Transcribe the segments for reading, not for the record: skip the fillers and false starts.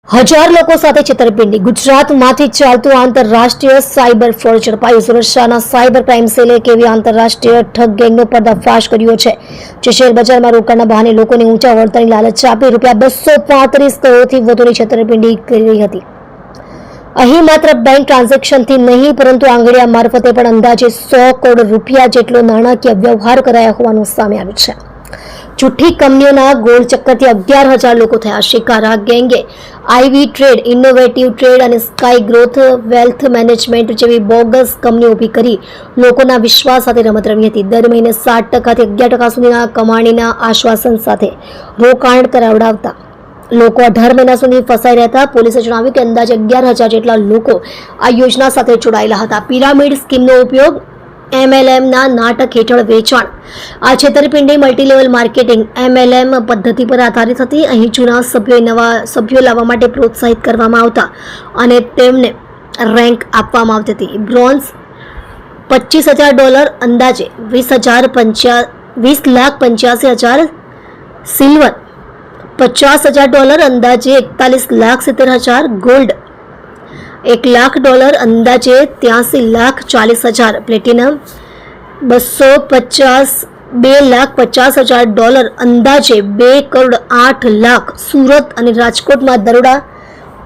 હજાર લોકો સાથે છેતરપિંડી. ગુજરાતમાંથી ચાલતું આંતરરાષ્ટ્રીય સાયબર ફ્રોડ ઝડપાયું. સુરક્ષાના સાયબર ક્રાઇમ સેલે કેવી આંતરરાષ્ટ્રીય ઠગ ગેંગનો પર્દાફાશ કર્યો છે, જે શેર બજારમાં રોકાણના બહાને લોકોને ઊંચા વળતરની લાલચ આપી ₹235 કરોડથી વધુની છેતરપિંડી કરી હતી. અહીં માત્ર બેંક ટ્રાન્ઝેક્શનથી નહીં, પરંતુ આંગળીયા મારફતે પણ અંદાજે ₹100 કરોડ જેટલો નાણાકીય વ્યવહાર કરાયા હોવાનું સામે આવ્યું છે. જૂઠી કંપનીઓના ગોળ ચક્કરથી 11,000 લોકો થયા શિકાર. આ ગેંગે આઈવી ટ્રેડ, ઇનોવેટિવ ટ્રેડ અને સ્કાય ગ્રોથ વેલ્થ મેનેજમેન્ટ જેવી બોગસ કંપનીઓ ઊભી કરી લોકોના વિશ્વાસ સાથે રમત રમી હતી. દર મહિને 7% થી 11% સુધીના કમાણીના આશ્વાસન સાથે રોકાણ કરાવડાવતા લોકો 18 મહિના સુધી ફસાઈ રહેતા. પોલીસે જણાવ્યું કે અંદાજે 11,000 જેટલા લોકો આ યોજના સાથે જોડાયેલા હતા. પિરામિડ સ્કીમનો ઉપયોગ, MLMના નાટક હેઠળ વેચાણ. આ છેતરપિંડી મલ્ટીલેવલ માર્કેટિંગ MLM પદ્ધતિ પર આધારિત હતી. અહીં જૂના સભ્યોએ નવા સભ્યો લાવવા માટે પ્રોત્સાહિત કરવામાં આવતા અને તેમને રેન્ક આપવામાં આવતી હતી. બ્રોન્ઝ $25,000, અંદાજે 20,85,000. સિલ્વર $50,000, અંદાજે 41,70,000. ગોલ્ડ $1,00,000, અંદાજે 83,40,000. પ્લેટિનમ $2,50,000, અંદાજે $2,08,00,000. સુરત અને રાજકોટમાં દરોડા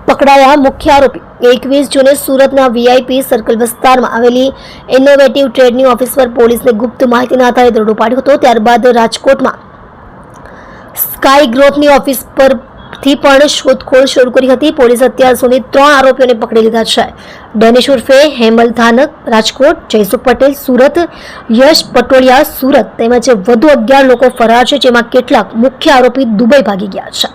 પકડાયા. મુખ્ય આરોપી 21 જૂને સુરતના VIP સર્કલ વિસ્તારમાં આવેલી ઇનોવેટિવ ટ્રેડની ઓફિસ પર પોલીસને ગુપ્ત માહિતીના આધારે દરોડો પાડ્યો હતો. ત્યારબાદ રાજકોટમાં સ્કાય ગ્રોથની ઓફિસ પરથી પણ શોધખોળ શરૂ કરી હતી. પોલીસે અત્યાર સુધી 3 આરોપીઓને પકડી લીધા છે. ડેનિશ ઉર્ફે હેમલ ધાનક રાજકોટ, જયસુખ પટેલ સુરત, યશ પટોળિયા સુરત તેમજ વધુ 11 લોકો ફરાર છે, જેમાં કેટલાક મુખ્ય આરોપી દુબઈ ભાગી ગયા છે.